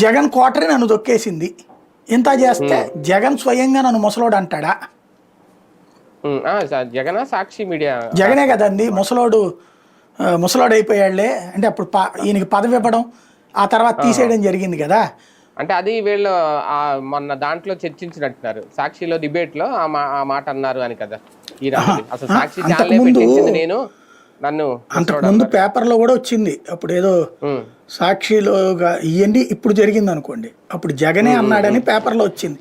Jagan coterie నన్ను దొక్కేసింది, ఇంత చేస్తే జగన్ స్వయంగా నన్ను ముసలోడు అంటాడా? జగన్ సాక్షి మీడియా జగనే కదండి ముసలోడు, ముసలోడు అయిపోయాడులే అంటే అప్పుడు ఈయనకి పదవి ఇవ్వడం ఆ తర్వాత తీసేయడం జరిగింది కదా. అంటే అది వీళ్ళు మొన్న దాంట్లో చర్చించినట్టున్నారు, సాక్షిలో డిబేట్ లో ఆ మాట అన్నారు అని కదా. ఈ అసలు సాక్షి ఛానల్ పెట్టించింది నేను, నన్ను అంతకుముందు పేపర్లో కూడా వచ్చింది. అప్పుడు ఏదో సాక్షిలో ఇవన్నీ ఇప్పుడు జరిగింది అనుకోండి, అప్పుడు జగనే అన్నాడని పేపర్లో వచ్చింది.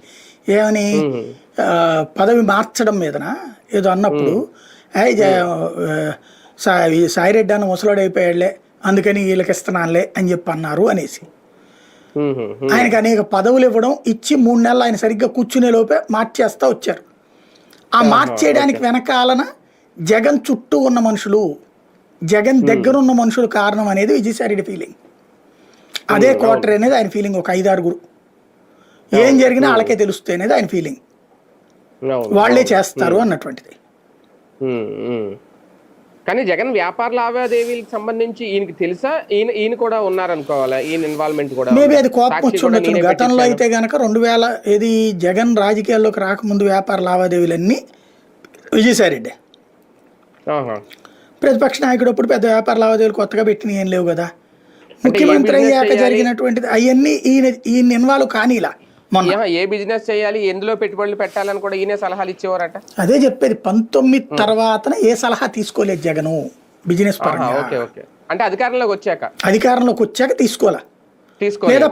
ఏమని పదవి మార్చడం మీదన ఏదో అన్నప్పుడు సాయిరెడ్డి అన్న ముసలోడు అయిపోయాడులే అందుకని వీళ్ళకి ఇస్తున్నానులే అని చెప్పి అన్నారు అనేసి. ఆయనకి అనేక పదవులు ఇవ్వడం ఇచ్చి 3 నెలలు ఆయన సరిగ్గా కూర్చునే లోపే మార్చేస్తా వచ్చారు. ఆ మార్చేయడానికి వెనకాలన జగన్ చుట్టూ ఉన్న మనుషులు, జగన్ దగ్గర ఉన్న మనుషులు కారణం అనేది విజయసాయిరెడ్డి ఫీలింగ్. అదే కోటరీ అనేది ఆయన ఫీలింగ్. ఒక 5-6 ఏం జరిగినా వాళ్ళకే తెలుస్తాయి అనేది ఆయన ఫీలింగ్. వాళ్ళే చేస్తారు అన్నటువంటిది. కానీ జగన్ వ్యాపార లావాదేవీలకు సంబంధించి ఈయనకి తెలుసా? ఈయన కూడా ఉన్నారనుకోవాలా, ఈయన ఇన్వాల్వ్మెంట్ కూడా? మేబీ అది కోపం వచ్చి ఉండొచ్చు. గతంలో అయితే గనక 2000 జగన్ రాజకీయాల్లోకి రాకముందు వ్యాపార లావాదేవీలన్నీ విజయసాయిరెడ్డి. ప్రతిపక్ష నాయకుడు అప్పుడు పెద్ద వ్యాపార లావాదేవీలు కొత్తగా పెట్టిన ఏం లేవు కదా. ముఖ్యమంత్రి అయ్యాక జరిగినటువంటిది అవన్నీ ఈయన ఇన్వాల్వ్ కానీలా. మొన్న ఏ బిజినెస్ చేయాలి, ఎందులో పెట్టుబడులు పెట్టాలని కూడా ఈయన సలహాలు ఇచ్చేవారట. అదే చెప్పేది, 19 తర్వాత ఏ సలహా తీసుకోలేదు జగను బిజినెస్ పరంగా. అంటే అధికారంలోకి వచ్చాక తీసుకోలే లేదా